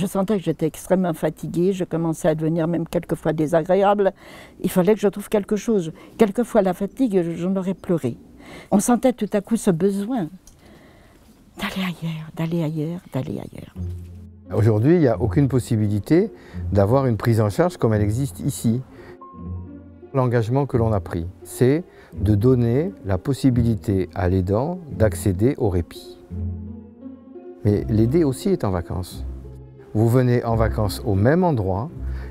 sentais que j'étais extrêmement fatiguée, je commençais à devenir même quelquefois désagréable. Il fallait que je trouve quelque chose. Quelquefois la fatigue, j'en aurais pleuré. On sentait tout à coup ce besoin d'aller ailleurs, d'aller ailleurs, d'aller ailleurs. Aujourd'hui, il n'y a aucune possibilité d'avoir une prise en charge comme elle existe ici. L'engagement que l'on a pris, c'est de donner la possibilité à l'aidant d'accéder au répit. Mais l'aidé aussi est en vacances. Vous venez en vacances au même endroit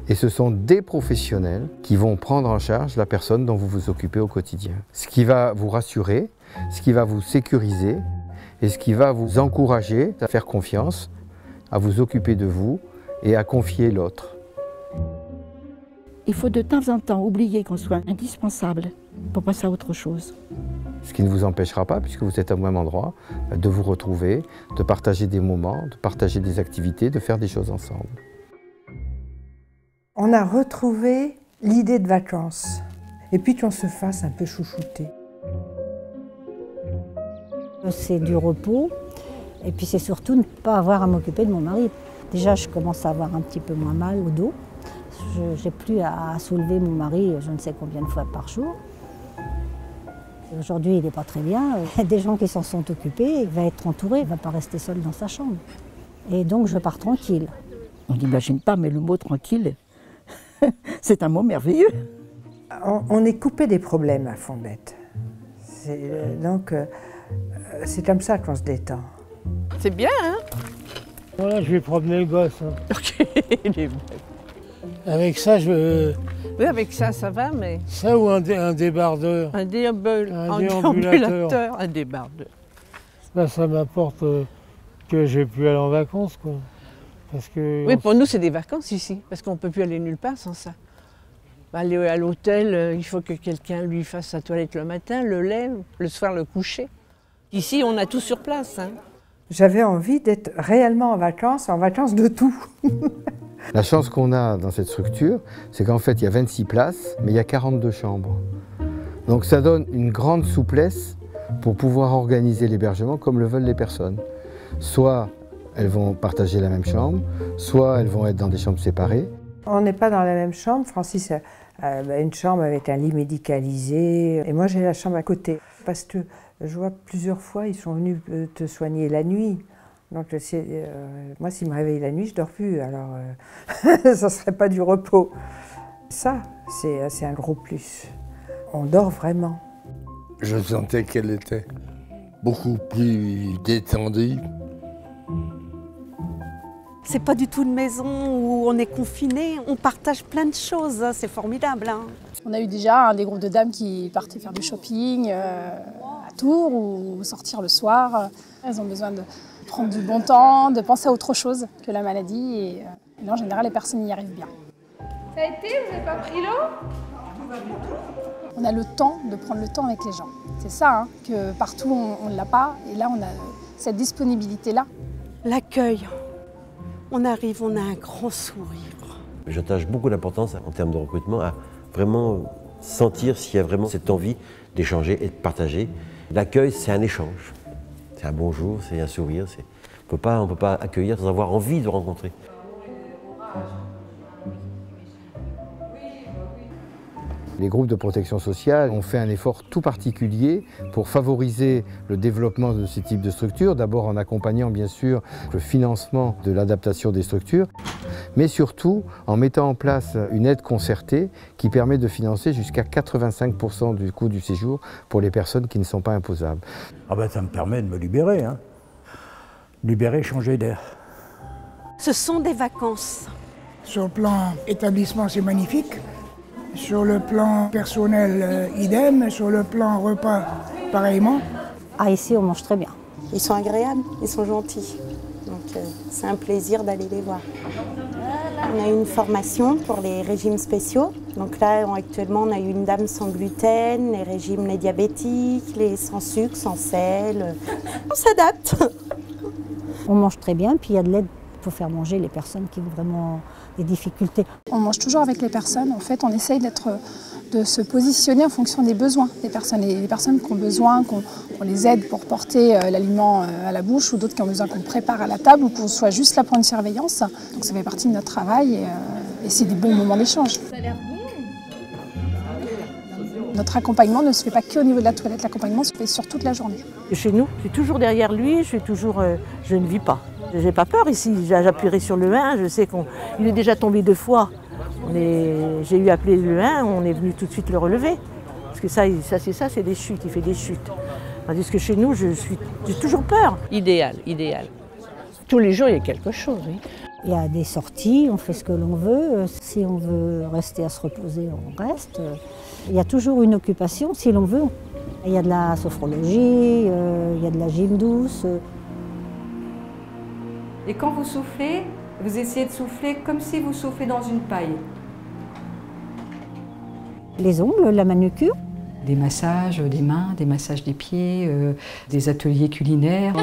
et ce sont des professionnels qui vont prendre en charge la personne dont vous vous occupez au quotidien. Ce qui va vous rassurer, ce qui va vous sécuriser et ce qui va vous encourager à faire confiance, à vous occuper de vous et à confier l'autre. Il faut de temps en temps oublier qu'on soit indispensable pour passer à autre chose. Ce qui ne vous empêchera pas, puisque vous êtes au même endroit, de vous retrouver, de partager des moments, de partager des activités, de faire des choses ensemble. On a retrouvé l'idée de vacances, et puis qu'on se fasse un peu chouchouter. C'est du repos, et puis c'est surtout ne pas avoir à m'occuper de mon mari. Déjà, je commence à avoir un petit peu moins mal au dos. Je n'ai plus à soulever mon mari je ne sais combien de fois par jour. Aujourd'hui, il n'est pas très bien. Il y a des gens qui s'en sont occupés, il va être entouré, il ne va pas rester seul dans sa chambre. Et donc, je pars tranquille. On n'imagine pas, mais le mot tranquille, c'est un mot merveilleux. On est coupé des problèmes à Fombette. Donc, c'est comme ça qu'on se détend. C'est bien, hein? Voilà, je vais promener le gosse. Hein. Ok, il est bon. Avec ça, Oui, avec ça, ça va, mais... Ça ou un débardeur. Un déambulateur. Un débardeur. Ça m'apporte que j'ai pu aller en vacances, quoi. Parce que oui, pour nous, c'est des vacances ici, parce qu'on ne peut plus aller nulle part sans ça. Aller à l'hôtel, il faut que quelqu'un lui fasse sa toilette le matin, le lait, le soir le coucher. Ici, on a tout sur place. Hein. J'avais envie d'être réellement en vacances de tout. La chance qu'on a dans cette structure, c'est qu'en fait, il y a 26 places, mais il y a 42 chambres. Donc ça donne une grande souplesse pour pouvoir organiser l'hébergement comme le veulent les personnes. Soit elles vont partager la même chambre, soit elles vont être dans des chambres séparées. On n'est pas dans la même chambre. Francis a une chambre avec un lit médicalisé et moi j'ai la chambre à côté. Parce que je vois plusieurs fois, ils sont venus te soigner la nuit. Donc moi, s'ils me réveillent la nuit, je ne dors plus, alors ça ne serait pas du repos. Ça, c'est un gros plus. On dort vraiment. Je sentais qu'elle était beaucoup plus détendue. C'est pas du tout une maison où on est confiné, on partage plein de choses, hein, c'est formidable. Hein. On a eu déjà des groupes de dames qui partaient faire du shopping à Tours ou sortir le soir. Elles ont besoin de prendre du bon temps, de penser à autre chose que la maladie. Et en général, les personnes y arrivent bien. Ça a été? Vous n'avez pas pris l'eau? On a le temps de prendre le temps avec les gens. C'est ça, hein, que partout on ne l'a pas. Et là, on a cette disponibilité-là. L'accueil. On arrive, on a un grand sourire. J'attache beaucoup d'importance en termes de recrutement à vraiment sentir s'il y a vraiment cette envie d'échanger et de partager. L'accueil, c'est un échange. C'est un bonjour, c'est un sourire. On ne peut pas accueillir sans avoir envie de rencontrer. Les groupes de protection sociale ont fait un effort tout particulier pour favoriser le développement de ce type de structures, d'abord en accompagnant bien sûr le financement de l'adaptation des structures, mais surtout en mettant en place une aide concertée qui permet de financer jusqu'à 85% du coût du séjour pour les personnes qui ne sont pas imposables. Ah ben, ça me permet de me libérer, hein. Libérer, changer d'air. Ce sont des vacances. Sur le plan établissement, c'est magnifique. Sur le plan personnel, idem. Sur le plan repas, pareillement. Ah, ici, on mange très bien. Ils sont agréables, ils sont gentils. Donc, c'est un plaisir d'aller les voir. On a eu une formation pour les régimes spéciaux. Donc là, actuellement, on a eu une dame sans gluten, les régimes les diabétiques, les sans sucre, sans sel. On s'adapte. On mange très bien, puis il y a de l'aide pour faire manger les personnes qui ont vraiment des difficultés. On mange toujours avec les personnes. En fait, on essaye de de se positionner en fonction des besoins des personnes. Et les personnes qui ont besoin qu'on les aide pour porter l'aliment à la bouche, ou d'autres qui ont besoin qu'on prépare à la table, ou qu'on soit juste là pour une surveillance. Donc ça fait partie de notre travail et c'est des bons moments d'échange. Ça a l'air bon. Notre accompagnement ne se fait pas qu'au niveau de la toilette, l'accompagnement se fait sur toute la journée. Chez nous, je suis toujours derrière lui, je ne vis pas. J'ai pas peur ici, j'appuierai sur le 1, je sais qu'il est déjà tombé 2 fois. J'ai eu appelé le 1, on est venu tout de suite le relever. Parce que c'est des chutes, il fait des chutes. Tandis que chez nous, j'ai toujours peur. Idéal, idéal. Tous les jours, il y a quelque chose, oui. Il y a des sorties, on fait ce que l'on veut. Si on veut rester à se reposer, on reste. Il y a toujours une occupation, si l'on veut. Il y a de la sophrologie, il y a de la gym douce. Et quand vous soufflez, vous essayez de souffler comme si vous soufflez dans une paille. Les ongles, la manucure. Des massages des mains, des massages des pieds, des ateliers culinaires.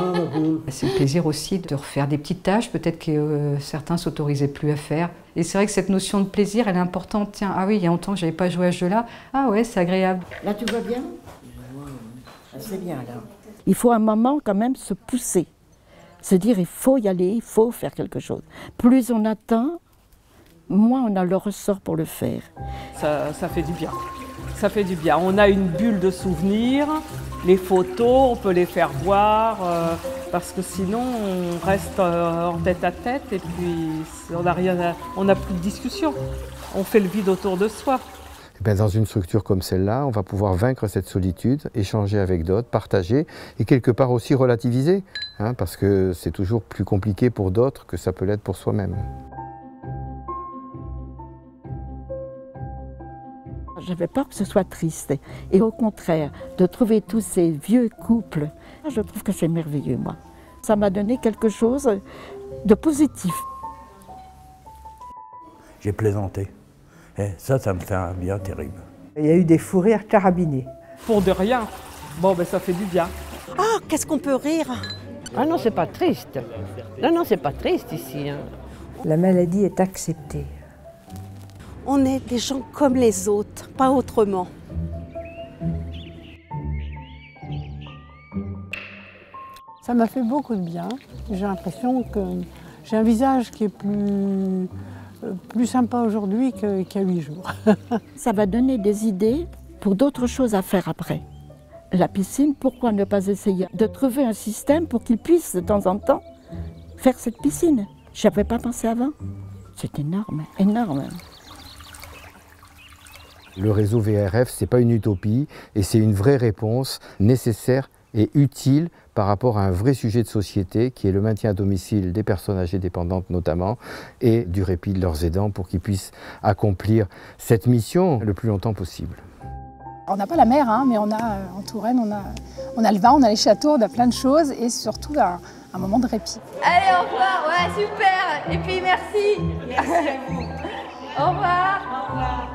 C'est le plaisir aussi de refaire des petites tâches, peut-être que certains ne s'autorisaient plus à faire. Et c'est vrai que cette notion de plaisir, elle est importante. Tiens, ah oui, il y a longtemps que je n'avais pas joué à ce jeu-là. Ah ouais, c'est agréable. Là, tu vois bien? C'est bien, là. Il faut un moment quand même se pousser. Se dire, il faut y aller, il faut faire quelque chose. Plus on attend, moins on a le ressort pour le faire. Ça fait du bien. Ça fait du bien. On a une bulle de souvenirs, les photos, on peut les faire voir, parce que sinon on reste en tête à tête et puis on n'a plus de discussion. On fait le vide autour de soi. Dans une structure comme celle-là, on va pouvoir vaincre cette solitude, échanger avec d'autres, partager et quelque part aussi relativiser, parce que c'est toujours plus compliqué pour d'autres que ça peut l'être pour soi-même. J'avais peur que ce soit triste. Et au contraire, de trouver tous ces vieux couples, je trouve que c'est merveilleux, moi. Ça m'a donné quelque chose de positif. J'ai plaisanté. Et ça me fait un bien terrible. Il y a eu des fous rires carabinés. Pour de rien. Bon, ben ça fait du bien. Ah, qu'est-ce qu'on peut rire? Ah non, c'est pas triste. Non, c'est pas triste ici. La maladie est acceptée. On est des gens comme les autres, pas autrement. Ça m'a fait beaucoup de bien. J'ai l'impression que j'ai un visage qui est plus sympa aujourd'hui qu'il y a 8 jours. Ça va donner des idées pour d'autres choses à faire après. La piscine, pourquoi ne pas essayer de trouver un système pour qu'ils puissent de temps en temps faire cette piscine? Je n'avais pas pensé avant. C'est énorme, énorme. Le réseau VRF, ce n'est pas une utopie et c'est une vraie réponse nécessaire et utile par rapport à un vrai sujet de société qui est le maintien à domicile des personnes âgées dépendantes notamment et du répit de leurs aidants pour qu'ils puissent accomplir cette mission le plus longtemps possible. On n'a pas la mer, mais on a en Touraine, on a le vin, on a les châteaux, on a plein de choses et surtout un moment de répit. Allez, au revoir, ouais, super. Et puis merci. Merci à vous. Au revoir. Au revoir.